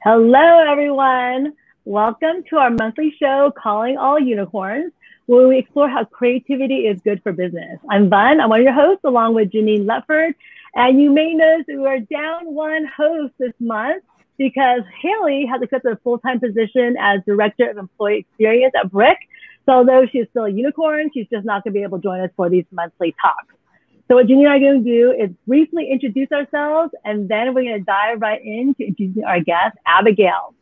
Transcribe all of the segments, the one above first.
Hello, everyone. Welcome to our monthly show, Calling All Unicorns, where we explore how creativity is good for business. I'm Vun. I'm one of your hosts, along with Janine Letford. And you may notice that we are down one host this month because Haley has accepted a full-time position as Director of Employee Experience at Brick. So although she's still a unicorn, she's just not going to be able to join us for these monthly talks. So what Janine and I are going to do is briefly introduce ourselves, and then we're going to dive right into introducing our guest, Abigail.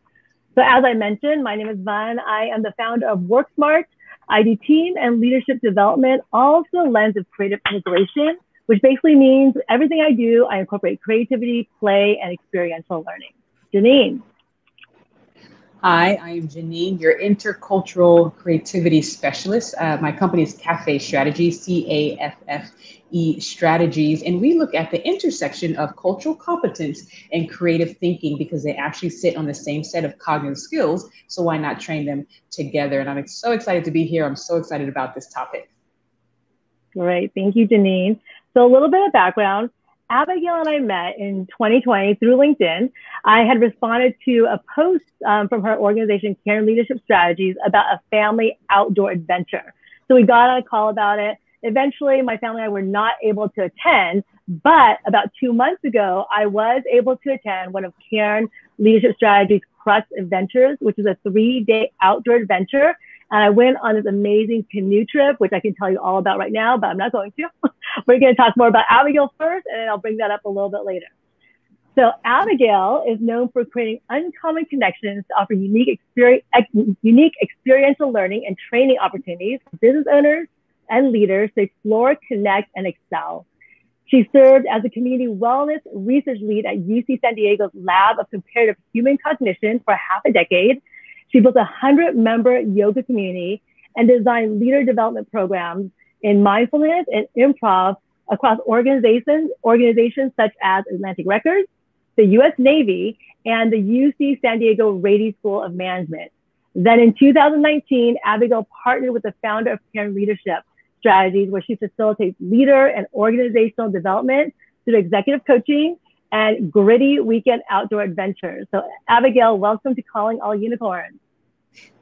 So as I mentioned, my name is Vun. I am the founder of WorkSmart. I do team and leadership development, also a lens of creative integration, which basically means everything I do, I incorporate creativity, play, and experiential learning. Janine. Hi, I am Janine, your intercultural creativity specialist. My company is Cafe Strategies, CAFFE Strategies, and we look at the intersection of cultural competence and creative thinking because they actually sit on the same set of cognitive skills. So why not train them together? And I'm so excited to be here. I'm so excited about this topic. Great. Thank you, Janine. So a little bit of background. Abigail and I met in 2020 through LinkedIn. I had responded to a post from her organization, Cairn Leadership Strategies, about a family outdoor adventure. So we got on a call about it. Eventually, my family and I were not able to attend, but about 2 months ago, I was able to attend one of Cairn Leadership Strategies' Crux Adventures, which is a 3-day outdoor adventure. And I went on this amazing canoe trip, which I can tell you all about right now, but I'm not going to. We're going to talk more about Abigail first, and then I'll bring that up a little bit later. So Abigail is known for creating uncommon connections to offer unique experiential learning and training opportunities for business owners and leaders to explore, connect, and excel. She served as a community wellness research lead at UC San Diego's Lab of Comparative Human Cognition for half a decade. She built a 100-member yoga community and designed leader development programs in mindfulness and improv across organizations such as Atlantic Records, the US Navy, and the UC San Diego Rady School of Management. Then in 2019, Abigail partnered with the founder of Cairn Leadership Strategies, where she facilitates leader and organizational development through executive coaching and gritty weekend outdoor adventures. So Abigail, welcome to Calling All Unicorns.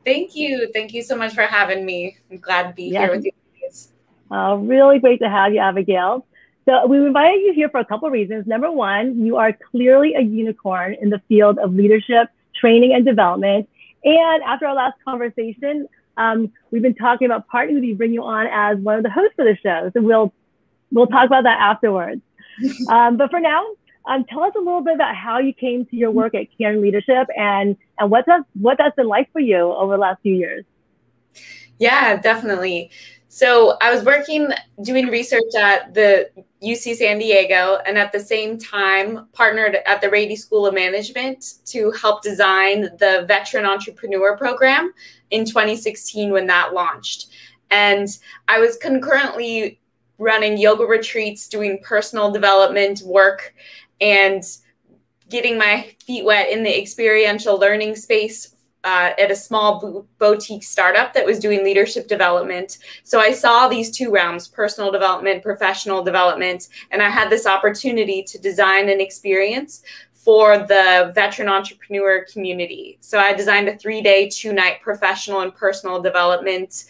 Thank you. Thank you so much for having me. I'm glad to be here with you guys. Really great to have you, Abigail. So we invited you here for a couple of reasons. Number one, you are clearly a unicorn in the field of leadership, training, and development. And after our last conversation, we've been talking about partnering with you, bring you on as one of the hosts for the show. So we'll talk about that afterwards. But for now, tell us a little bit about how you came to your work at Cairn Leadership and what that's been like for you over the last few years. Yeah, definitely. So I was doing research at the UC San Diego, and at the same time partnered at the Rady School of Management to help design the Veteran Entrepreneur Program in 2016 when that launched. And I was concurrently running yoga retreats, doing personal development work, and getting my feet wet in the experiential learning space at a small boutique startup that was doing leadership development. So I saw these two realms, personal development, professional development, and I had this opportunity to design an experience for the veteran entrepreneur community. So I designed a 3-day, 2-night professional and personal development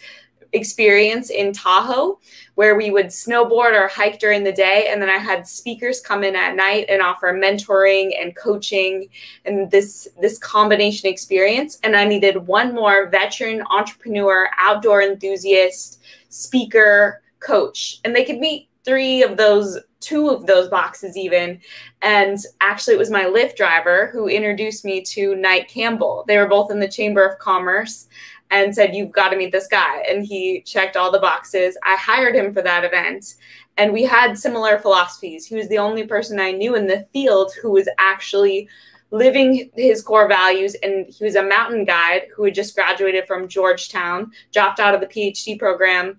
experience in Tahoe, where we would snowboard or hike during the day, and then I had speakers come in at night and offer mentoring and coaching and this combination experience. And I needed one more veteran entrepreneur, outdoor enthusiast, speaker, coach, and they could meet 2 of those boxes even. And actually it was my Lyft driver who introduced me to Knight Campbell. They were both in the Chamber of Commerce and said, you've got to meet this guy. And he checked all the boxes. I hired him for that event. And we had similar philosophies. He was the only person I knew in the field who was actually living his core values. And he was a mountain guide who had just graduated from Georgetown, dropped out of the PhD program.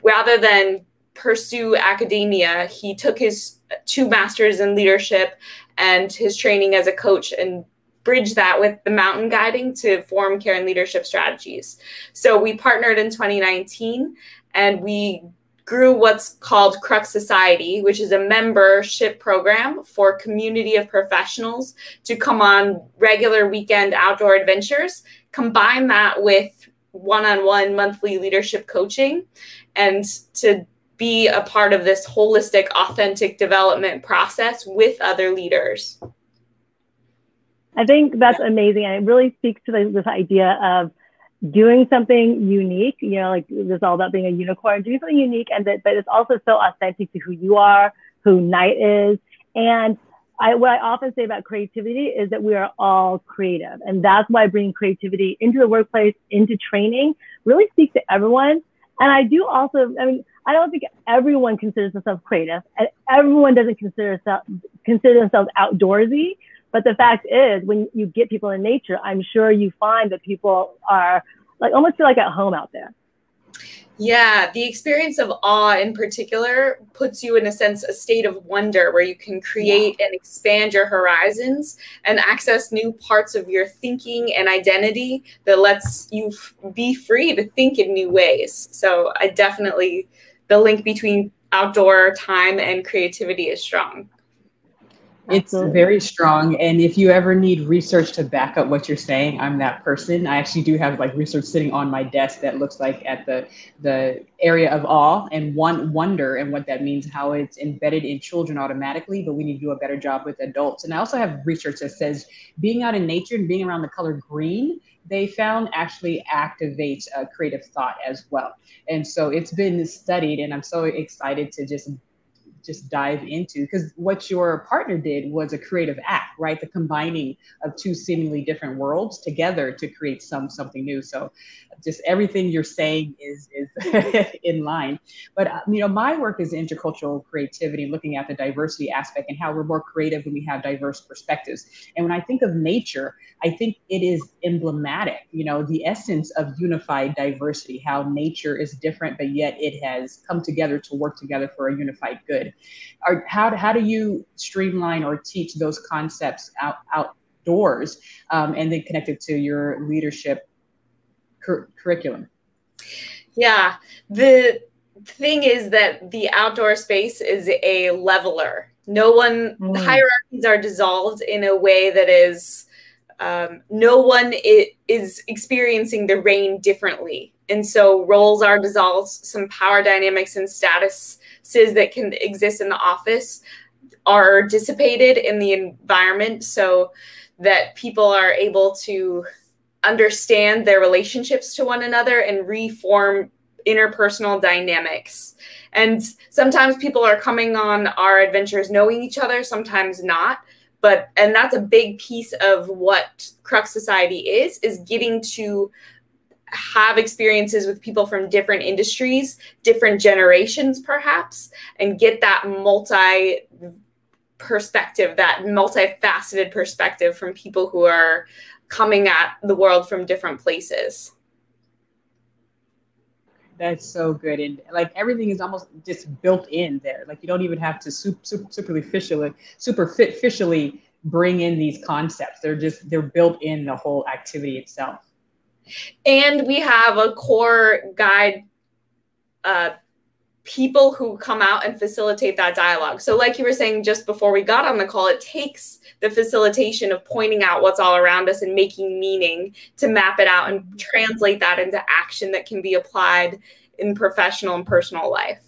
Rather than pursue academia, he took his 2 masters in leadership and his training as a coach and bridge that with the mountain guiding to form Cairn Leadership Strategies. So we partnered in 2019 and we grew what's called Crux Society, which is a membership program for a community of professionals to come on regular weekend outdoor adventures, combine that with one-on-one monthly leadership coaching, and to be a part of this holistic, authentic development process with other leaders. I think that's amazing. And it really speaks to this idea of doing something unique, you know, like this is all about being a unicorn, doing something unique, and but it's also so authentic to who you are, who Knight is. And what I often say about creativity is that we are all creative. And that's why bringing creativity into the workplace, into training, really speaks to everyone. And I do also, I mean, I don't think everyone considers themselves creative, and everyone doesn't consider themselves outdoorsy. But the fact is, when you get people in nature, I'm sure you find that people are like almost feel like at home out there. Yeah, the experience of awe in particular puts you in a sense, a state of wonder where you can create and expand your horizons and access new parts of your thinking and identity that lets you be free to think in new ways. So I definitely, the link between outdoor time and creativity is strong. It's very strong. And if you ever need research to back up what you're saying, I'm that person. I actually do have like research sitting on my desk that looks like at the area of awe and wonder and what that means, how it's embedded in children automatically, but we need to do a better job with adults. And I also have research that says being out in nature and being around the color green, they found actually activates creative thought as well. And so it's been studied, and I'm so excited to just dive into, because what your partner did was a creative act, right? The combining of two seemingly different worlds together to create something new. So just everything you're saying is in line. But you know, my work is intercultural creativity, looking at the diversity aspect and how we're more creative when we have diverse perspectives. And when I think of nature, I think it is emblematic, you know, the essence of unified diversity, how nature is different, but yet it has come together to work together for a unified good. How do you streamline or teach those concepts outdoors and then connect it to your leadership curriculum? Yeah, the thing is that the outdoor space is a leveler. The hierarchies are dissolved in a way that is, no one is experiencing the rain differently. And so roles are dissolved, some power dynamics and statuses that can exist in the office are dissipated in the environment so that people are able to understand their relationships to one another and reform interpersonal dynamics. And sometimes people are coming on our adventures knowing each other, sometimes not. And that's a big piece of what Crux Society is getting to have experiences with people from different industries, different generations perhaps, and get that perspective, that multifaceted perspective from people who are coming at the world from different places. That's so good. And like everything is almost just built in there. Like you don't even have to superficially bring in these concepts. They're built in the whole activity itself. And we have a core guide, people who come out and facilitate that dialogue. So like you were saying just before we got on the call, it takes the facilitation of pointing out what's all around us and making meaning to map it out and translate that into action that can be applied in professional and personal life.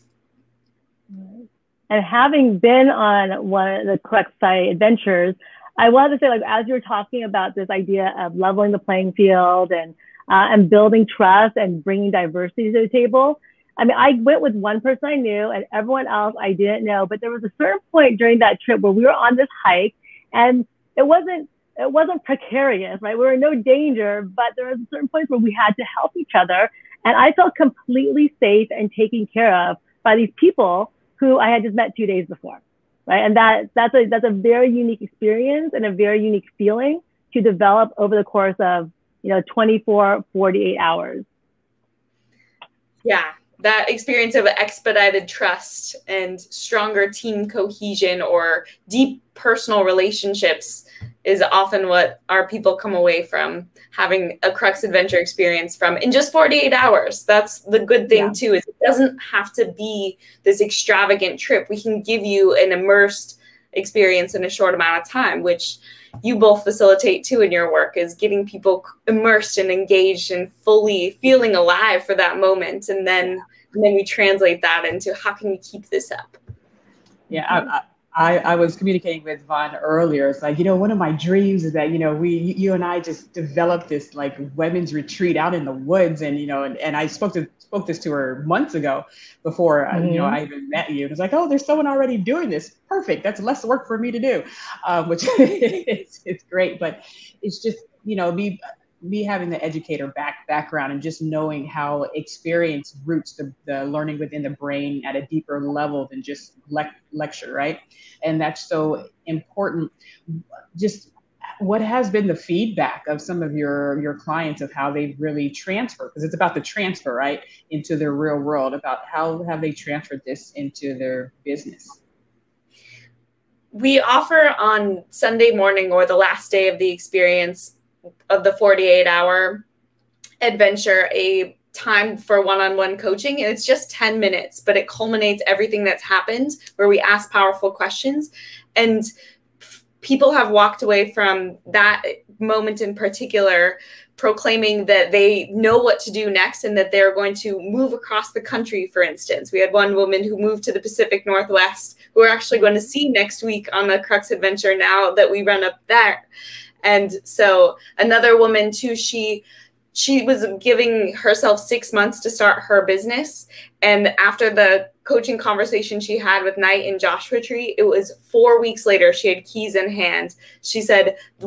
And having been on one of the Crux Society adventures, I wanted to say, like, as you're talking about this idea of leveling the playing field and building trust and bringing diversity to the table, I mean, I went with one person I knew and everyone else I didn't know, but there was a certain point during that trip where we were on this hike and it wasn't precarious, right? We were in no danger, but there was certain points where we had to help each other. And I felt completely safe and taken care of by these people who I had just met 2 days before, right? And that's a very unique experience and a very unique feeling to develop over the course of, 24, 48 hours. Yeah. That experience of expedited trust and stronger team cohesion or deep personal relationships is often what our people come away from having a Crux Adventure experience from in just 48 hours. That's the good thing too, is it doesn't have to be this extravagant trip. We can give you an immersed experience in a short amount of time, which you both facilitate too in your work, is getting people immersed and engaged and fully feeling alive for that moment. And then we translate that into how can we keep this up? Yeah, I was communicating with Vaughn earlier. It's like, one of my dreams is that, you and I just developed this like women's retreat out in the woods. And, and I spoke this to her months ago before, I even met you. It was like, oh, there's someone already doing this. Perfect. That's less work for me to do, which it's great. But it's just, me having the educator background and just knowing how experience roots the learning within the brain at a deeper level than just lecture, right? And that's so important. Just what has been the feedback of some of your clients of how they've really transferred, because it's about the transfer, right, into their real world, about how have they transferred this into their business? We offer on Sunday morning or the last day of the experience of the 48-hour adventure a time for one-on-one coaching, and it's just 10 minutes, but it culminates everything that's happened, where we ask powerful questions. And people have walked away from that moment in particular proclaiming that they know what to do next and that they're going to move across the country. For instance, we had one woman who moved to the Pacific Northwest, who we're actually going to see next week on the Crux Adventure now that we run up there. And so another woman too, she was giving herself 6 months to start her business. And after the coaching conversation she had with Knight and Joshua Tree, it was 4 weeks later, she had keys in hand. She said, the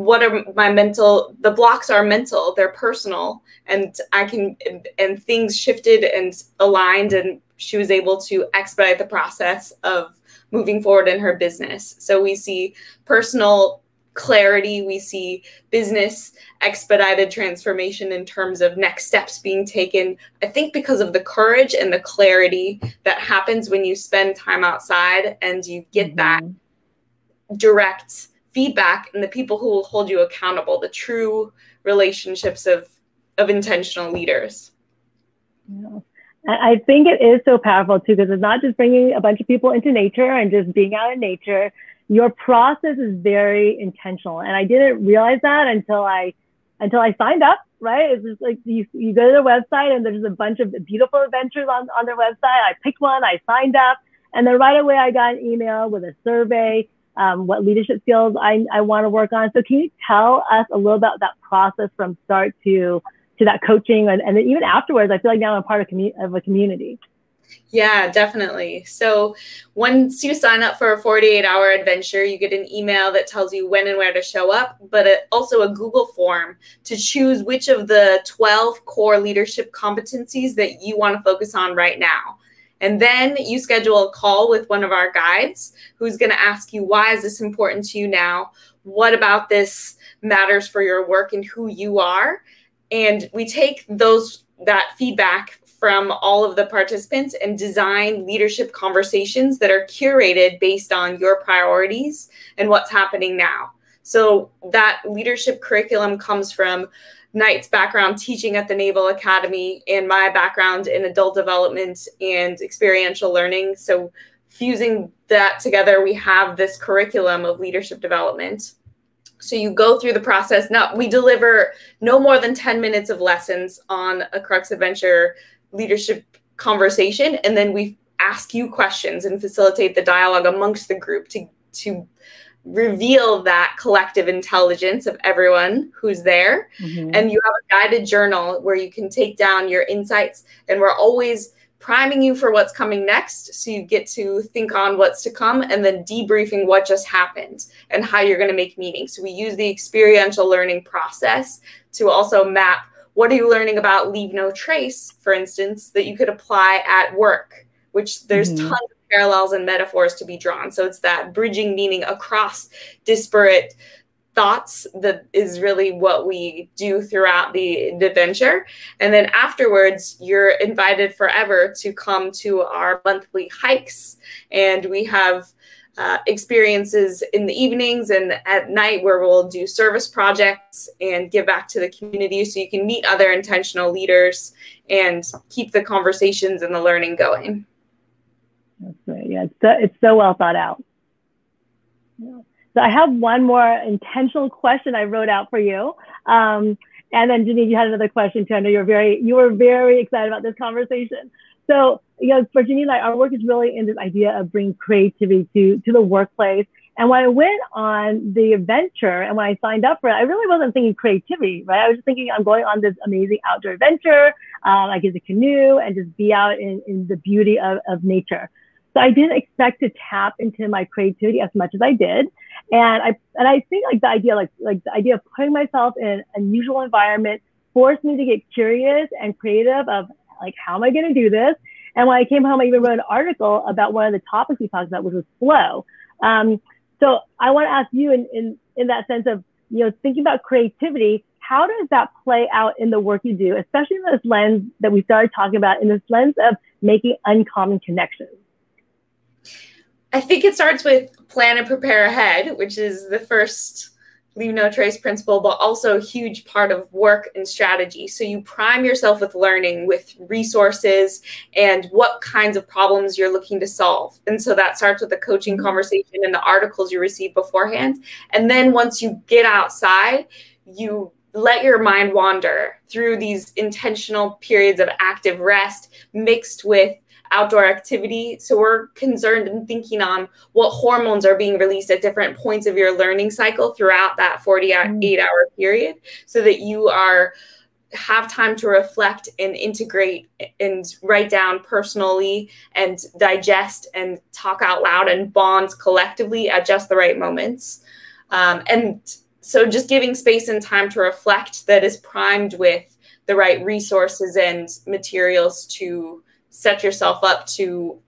blocks are mental, they're personal, and and things shifted and aligned, and she was able to expedite the process of moving forward in her business. So we see personal clarity, we see business expedited transformation in terms of next steps being taken, I think because of the courage and the clarity that happens when you spend time outside and you get that direct feedback, and the people who will hold you accountable, the true relationships of intentional leaders. Yeah. I think it is so powerful too, because it's not just bringing a bunch of people into nature and just being out in nature. Your process is very intentional. And I didn't realize that until I signed up, right? It's just like you go to their website and there's a bunch of beautiful adventures on their website. I picked one, I signed up, and then right away I got an email with a survey, what leadership skills I want to work on. So can you tell us a little about that process from start to that coaching, and then even afterwards? I feel like now I'm part of a community. Yeah, definitely. So once you sign up for a 48-hour adventure, you get an email that tells you when and where to show up, but also a Google form to choose which of the 12 core leadership competencies that you want to focus on right now. And then you schedule a call with one of our guides who's going to ask you, why is this important to you now? What about this matters for your work and who you are? And we take that feedback from all of the participants and design leadership conversations that are curated based on your priorities and what's happening now. So that leadership curriculum comes from Knight's background teaching at the Naval Academy and my background in adult development and experiential learning. So fusing that together, we have this curriculum of leadership development. So you go through the process. Now, we deliver no more than 10 minutes of lessons on a Crux Adventure leadership conversation, and then we ask you questions and facilitate the dialogue amongst the group to reveal that collective intelligence of everyone who's there. And you have a guided journal where you can take down your insights, and we're always priming you for what's coming next, so you get to think on what's to come, and then debriefing what just happened and how you're going to make meaning. So we use the experiential learning process to also map, what are you learning about leave no trace, for instance, that you could apply at work, which there's tons of parallels and metaphors to be drawn. So it's that bridging meaning across disparate thoughts that is really what we do throughout the adventure. And then afterwards, you're invited forever to come to our monthly hikes. And we have experiences in the evenings and at night where we'll do service projects and give back to the community so you can meet other intentional leaders and keep the conversations and the learning going. That's great. Yeah, it's so well thought out. Yeah. So I have one more intentional question I wrote out for you. And then Janine, you had another question too. I know you were very excited about this conversation. So, for Janine and I, our work is really in this idea of bringing creativity to the workplace. And when I went on the adventure and when I signed up for it, I really wasn't thinking creativity, right? I was just thinking I'm going on this amazing outdoor adventure. I get to canoe and just be out in the beauty of nature. So I didn't expect to tap into my creativity as much as I did. And I think the idea of putting myself in an unusual environment forced me to get curious and creative of how am I going to do this? And when I came home, I even wrote an article about one of the topics we talked about, which was flow. So I want to ask you in that sense of, thinking about creativity, how does that play out in the work you do, especially in this lens that we started talking about, in this lens of making uncommon connections? I think it starts with plan and prepare ahead, which is the first leave no trace principle, but also a huge part of work and strategy. So you prime yourself with learning, with resources, and what kinds of problems you're looking to solve. And so that starts with the coaching conversation and the articles you receive beforehand. And then once you get outside, you let your mind wander through these intentional periods of active rest mixed with outdoor activity. So we're concerned and thinking on what hormones are being released at different points of your learning cycle throughout that 48-hour period, so that you have time to reflect and integrate and write down personally and digest and talk out loud and bond collectively at just the right moments. And so just giving space and time to reflect that is primed with the right resources and materials to set yourself up to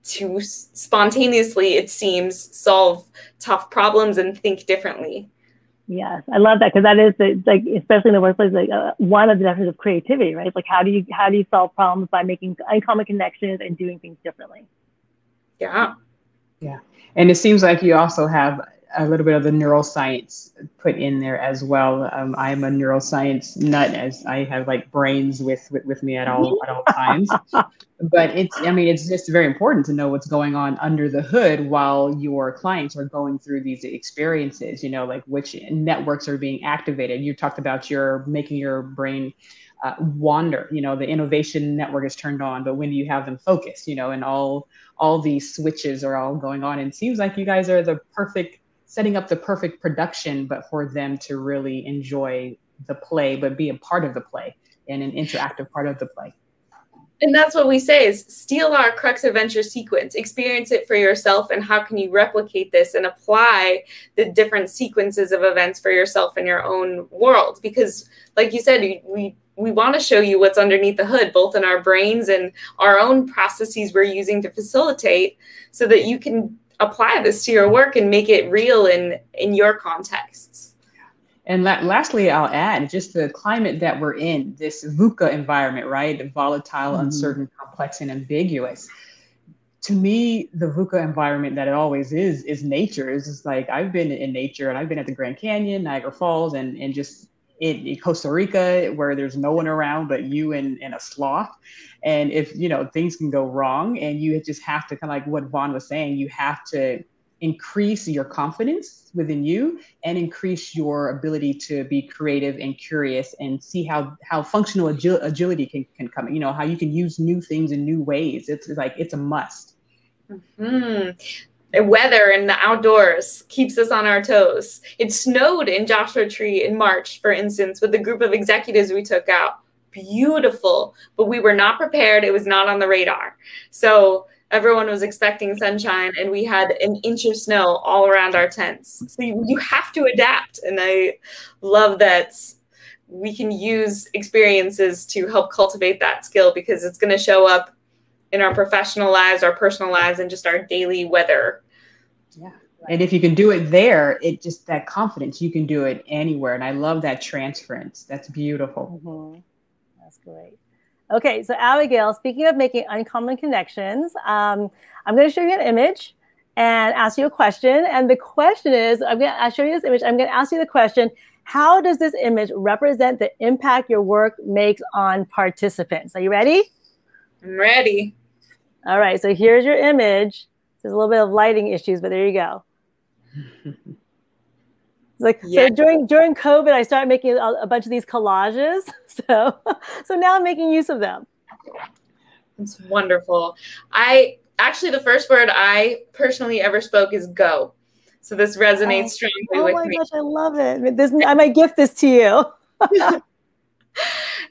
spontaneously, it seems, solve tough problems and think differently. Yes, I love that, because that is especially in the workplace, one of the definitions of creativity, right? How do you solve problems by making uncommon connections and doing things differently? Yeah. Yeah, and it seems like you also have a little bit of the neuroscience put in there as well. I am a neuroscience nut, as I have brains with me at all times. But it's just very important to know what's going on under the hood while your clients are going through these experiences, which networks are being activated. You talked about making your brain wander, the innovation network is turned on, but when do you have them focused, and all these switches are all going on. And it seems like you guys are setting up the perfect production, but for them to really enjoy the play, but be a part of the play and an interactive part of the play. And that's what we say is steal our Crux Adventure sequence, experience it for yourself, and how can you replicate this and apply the different sequences of events for yourself in your own world? Because like you said, we want to show you what's underneath the hood, both in our brains and our own processes we're using to facilitate, so that you can apply this to your work and make it real in your contexts. And lastly, I'll add just the climate that we're in, this VUCA environment, right? Volatile, uncertain, complex, and ambiguous. To me, the VUCA environment that it always is nature. It's just I've been in nature, and I've been at the Grand Canyon, Niagara Falls, and just in Costa Rica, where there's no one around but you and a sloth. And if, things can go wrong, and you just have to, kind of like what Vaughn was saying, you have to increase your confidence within you and increase your ability to be creative and curious and see how functional agility can come, how you can use new things in new ways. It's a must. The weather and the outdoors keeps us on our toes. It snowed in Joshua Tree in March, for instance, with the group of executives we took out. Beautiful, but we were not prepared. It was not on the radar. So everyone was expecting sunshine, and we had an inch of snow all around our tents. So you have to adapt. And I love that we can use experiences to help cultivate that skill, because it's going to show up in our professional lives, our personal lives, and just our daily weather. Yeah. And if you can do it there, it just that confidence, you can do it anywhere. And I love that transference. That's beautiful. Mm-hmm. That's great. Okay, so Abigail, speaking of making uncommon connections, I'm going to show you an image, and ask you a question. And the question is, I'll show you this image. I'm going to ask you the question, how does this image represent the impact your work makes on participants? Are you ready? I'm ready. All right, so here's your image. There's a little bit of lighting issues, but there you go. Like, yeah. So during COVID, I started making a bunch of these collages. So now I'm making use of them. It's wonderful. Actually, the first word I personally ever spoke is go. So this resonates strongly with me. Oh my gosh, I love it. I might gift this to you.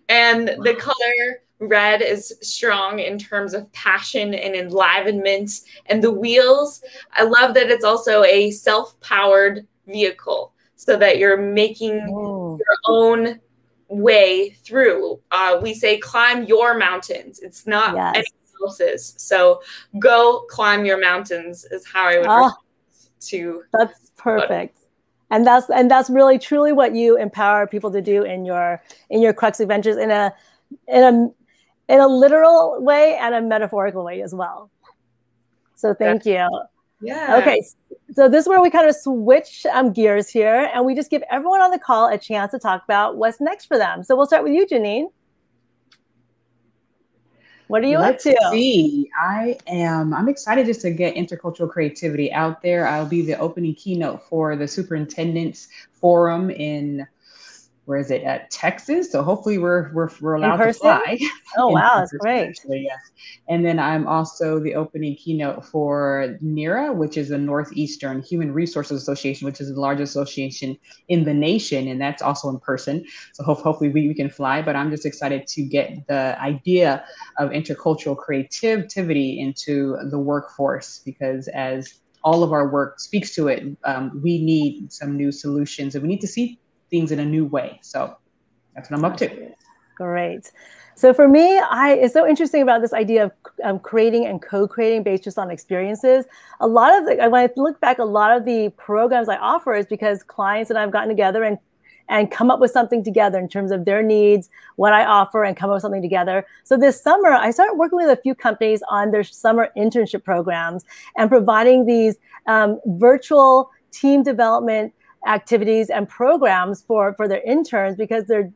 And the color red is strong in terms of passion and enlivenment. And the wheels, I love that it's also a self-powered vehicle so that you're making your own way through. We say climb your mountains. It's not anyone else's. So go climb your mountains is how I would to. That's perfect. And that's really truly what you empower people to do in your Crux Adventures in a literal way and a metaphorical way as well. So thank you. Yeah. Okay. So this is where we kind of switch gears here, and we just give everyone on the call a chance to talk about what's next for them. So we'll start with you, Janine. What are you up to? Let's see. I'm excited just to get intercultural creativity out there. I'll be the opening keynote for the Superintendent's Forum in, where is it, at Texas? So hopefully we're allowed to fly. Oh, wow, that's great. Actually, yes. And then I'm also the opening keynote for NERA, which is the Northeastern Human Resources Association, which is the largest association in the nation. And that's also in person. So hopefully we can fly. But I'm just excited to get the idea of intercultural creativity into the workforce, because as all of our work speaks to it, we need some new solutions and we need to see things in a new way. So that's what I'm up to. Great. So for me, it's so interesting about this idea of creating and co-creating based just on experiences. When I look back, a lot of the programs I offer is because clients and I've gotten together and come up with something together in terms of their needs, what I offer, and come up with something together. So this summer, I started working with a few companies on their summer internship programs and providing these virtual team development activities and programs for their interns, because they're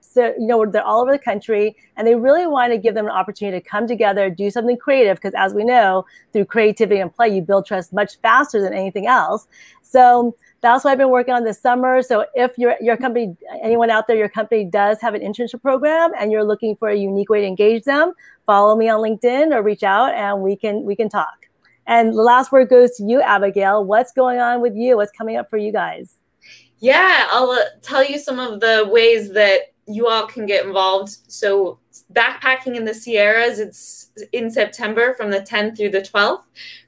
all over the country and they really want to give them an opportunity to come together, do something creative, because as we know, through creativity and play, you build trust much faster than anything else. So that's what I've been working on this summer. So if your company, anyone out there, your company does have an internship program and you're looking for a unique way to engage them, follow me on LinkedIn or reach out and we can talk. And the last word goes to you, Abigail. What's going on with you? What's coming up for you guys? Yeah, I'll tell you some of the ways that you all can get involved. So backpacking in the Sierras, it's in September from the 10th through the 12th.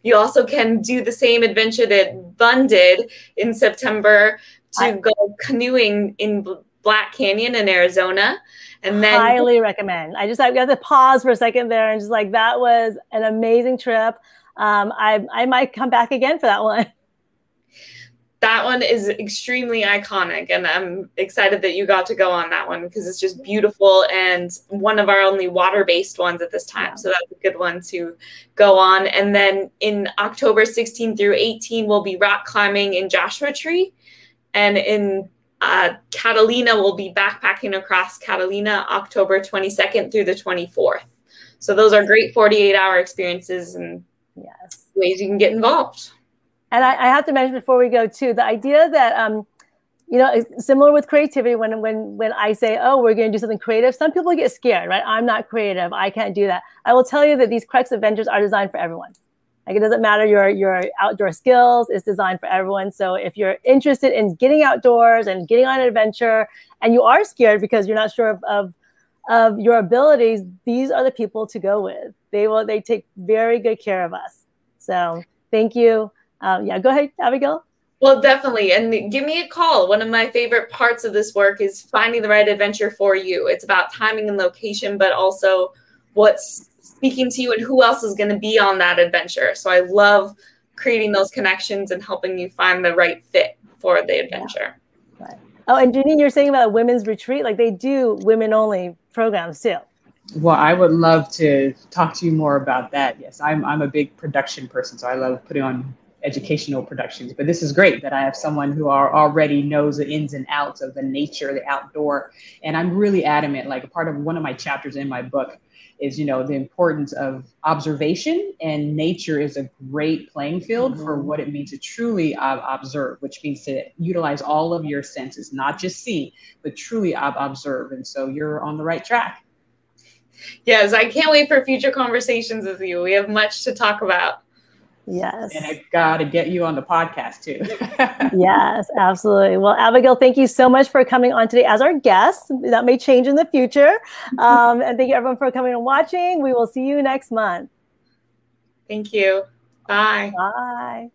You also can do the same adventure that Bun did in September to go canoeing in Black Canyon in Arizona. And then highly recommend. I've got to pause for a second there and just that was an amazing trip. I might come back again for that one. That one is extremely iconic, and I'm excited that you got to go on that one because it's just beautiful and one of our only water-based ones at this time. So that's a good one to go on. And then in October 16 through 18, we'll be rock climbing in Joshua Tree. And in Catalina, we'll be backpacking across Catalina October 22nd through the 24th. So those are great 48-hour experiences and ways you can get involved. And I have to mention before we go too, the idea that, similar with creativity, when I say, oh, we're going to do something creative, some people get scared, right? I'm not creative. I can't do that. I will tell you that these Crux Adventures are designed for everyone. Like, it doesn't matter your outdoor skills, it's designed for everyone. So if you're interested in getting outdoors and getting on an adventure and you are scared because you're not sure of your abilities, these are the people to go with. They take very good care of us. So thank you. Go ahead, Abigail. Well, definitely. And give me a call. One of my favorite parts of this work is finding the right adventure for you. It's about timing and location, but also what's speaking to you and who else is going to be on that adventure. So I love creating those connections and helping you find the right fit for the adventure. Yeah. Right. Oh, and Janine, you're saying about a women's retreat, like they do women-only programs too. Well, I would love to talk to you more about that. Yes, I'm a big production person, so I love putting on educational productions. But this is great that I have someone who already knows the ins and outs of the nature, the outdoor. And I'm really adamant, like a part of one of my chapters in my book is, you know, the importance of observation, and nature is a great playing field for what it means to truly observe, which means to utilize all of your senses, not just see, but truly observe. And so you're on the right track. Yes, I can't wait for future conversations with you. We have much to talk about. Yes. And I got to get you on the podcast too. Yes, absolutely. Well, Abigail, thank you so much for coming on today as our guest. That may change in the future. And thank you everyone for coming and watching. We will see you next month. Thank you. Bye. Bye.